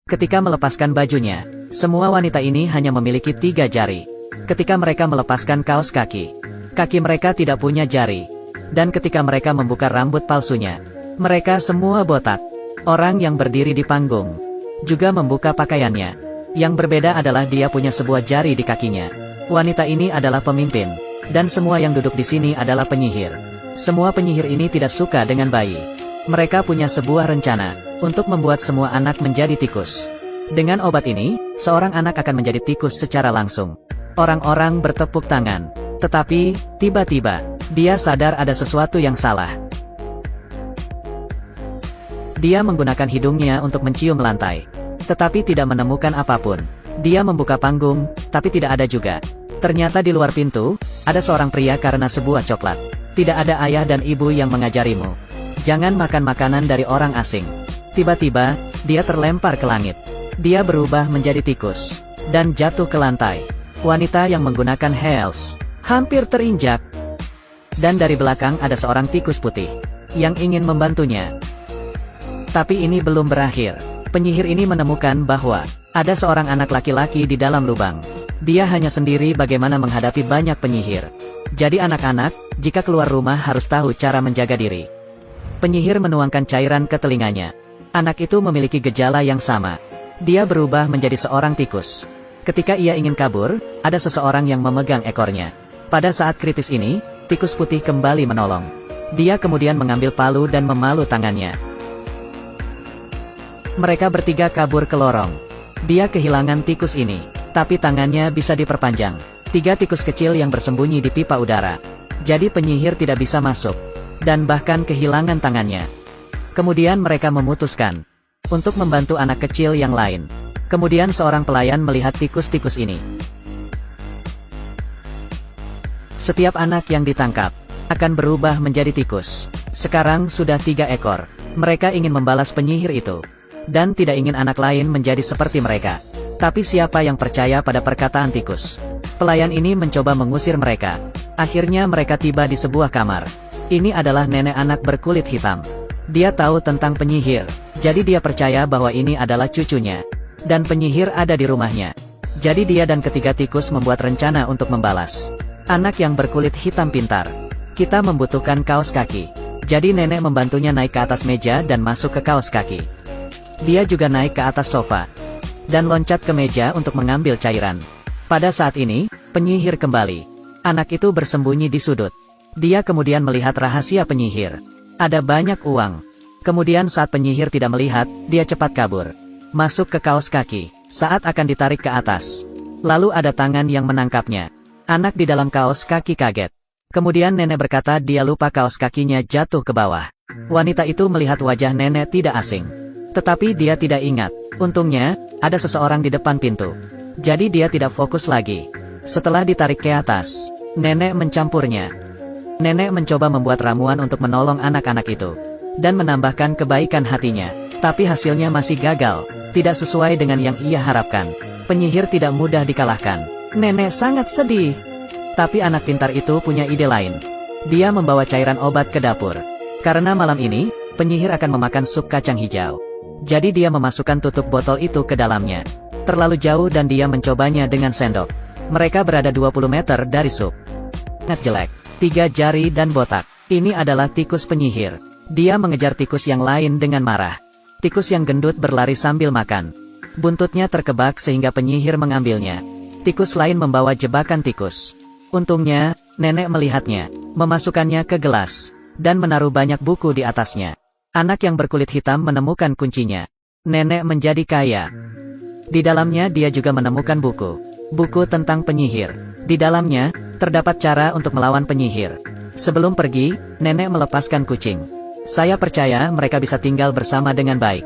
Ketika melepaskan bajunya, semua wanita ini hanya memiliki 3 jari. Ketika mereka melepaskan kaos kaki, kaki mereka tidak punya jari. Dan ketika mereka membuka rambut palsunya, mereka semua botak. Orang yang berdiri di panggung juga membuka pakaiannya. Yang berbeda adalah dia punya sebuah jari di kakinya. Wanita ini adalah pemimpin, dan semua yang duduk di sini adalah penyihir. Semua penyihir ini tidak suka dengan bayi. Mereka punya sebuah rencana untuk membuat semua anak menjadi tikus. Dengan obat ini, seorang anak akan menjadi tikus secara langsung. Orang-orang bertepuk tangan. Tetapi, tiba-tiba, dia sadar ada sesuatu yang salah. Dia menggunakan hidungnya untuk mencium lantai. Tetapi tidak menemukan apapun. Dia membuka panggung, tapi tidak ada juga. Ternyata di luar pintu, ada seorang pria karena sebuah coklat. Tidak ada ayah dan ibu yang mengajarimu. Jangan makan makanan dari orang asing. Tiba-tiba, dia terlempar ke langit. Dia berubah menjadi tikus, dan jatuh ke lantai. Wanita yang menggunakan heels hampir terinjak. Dan dari belakang ada seorang tikus putih yang ingin membantunya. Tapi ini belum berakhir. Penyihir ini menemukan bahwa ada seorang anak laki-laki di dalam lubang. Dia hanya sendiri bagaimana menghadapi banyak penyihir. Jadi anak-anak, jika keluar rumah harus tahu cara menjaga diri. Penyihir menuangkan cairan ke telinganya. Anak itu memiliki gejala yang sama. Dia berubah menjadi seorang tikus. Ketika ia ingin kabur, ada seseorang yang memegang ekornya. Pada saat kritis ini, tikus putih kembali menolong. Dia kemudian mengambil palu dan memalu tangannya. Mereka bertiga kabur ke lorong. Dia kehilangan tikus ini, tapi tangannya bisa diperpanjang. 3 tikus kecil yang bersembunyi di pipa udara. Jadi penyihir tidak bisa masuk, dan bahkan kehilangan tangannya. Kemudian mereka memutuskan untuk membantu anak kecil yang lain. Kemudian seorang pelayan melihat tikus-tikus ini. Setiap anak yang ditangkap akan berubah menjadi tikus. Sekarang sudah 3 ekor. Mereka ingin membalas penyihir itu, dan tidak ingin anak lain menjadi seperti mereka. Tapi siapa yang percaya pada perkataan tikus? Pelayan ini mencoba mengusir mereka. Akhirnya mereka tiba di sebuah kamar. Ini adalah nenek anak berkulit hitam. Dia tahu tentang penyihir, jadi dia percaya bahwa ini adalah cucunya. Dan penyihir ada di rumahnya. Jadi dia dan ketiga tikus membuat rencana untuk membalas. Anak yang berkulit hitam pintar. Kita membutuhkan kaos kaki. Jadi nenek membantunya naik ke atas meja dan masuk ke kaos kaki. Dia juga naik ke atas sofa dan loncat ke meja untuk mengambil cairan. Pada saat ini, penyihir kembali. Anak itu bersembunyi di sudut. Dia kemudian melihat rahasia penyihir. Ada banyak uang. Kemudian saat penyihir tidak melihat, dia cepat kabur. Masuk ke kaos kaki. Saat akan ditarik ke atas, lalu ada tangan yang menangkapnya. Anak di dalam kaos kaki kaget. Kemudian nenek berkata dia lupa kaos kakinya jatuh ke bawah. Wanita itu melihat wajah nenek tidak asing. Tetapi dia tidak ingat. Untungnya, ada seseorang di depan pintu. Jadi dia tidak fokus lagi. Setelah ditarik ke atas, nenek mencampurnya. Nenek mencoba membuat ramuan untuk menolong anak-anak itu, dan menambahkan kebaikan hatinya. Tapi hasilnya masih gagal. Tidak sesuai dengan yang ia harapkan. Penyihir tidak mudah dikalahkan. Nenek sangat sedih. Tapi anak pintar itu punya ide lain. Dia membawa cairan obat ke dapur. Karena malam ini, penyihir akan memakan sup kacang hijau. Jadi dia memasukkan tutup botol itu ke dalamnya. Terlalu jauh dan dia mencobanya dengan sendok. Mereka berada 20 meter dari sup. Sangat jelek. 3 jari dan botak. Ini adalah tikus penyihir. Dia mengejar tikus yang lain dengan marah. Tikus yang gendut berlari sambil makan. Buntutnya terkebak sehingga penyihir mengambilnya. Tikus lain membawa jebakan tikus. Untungnya, nenek melihatnya, memasukkannya ke gelas, dan menaruh banyak buku di atasnya. Anak yang berkulit hitam menemukan kuncinya. Nenek menjadi kaya. Di dalamnya dia juga menemukan buku. Buku tentang penyihir. Di dalamnya, terdapat cara untuk melawan penyihir. Sebelum pergi, nenek melepaskan kucing. Saya percaya mereka bisa tinggal bersama dengan baik.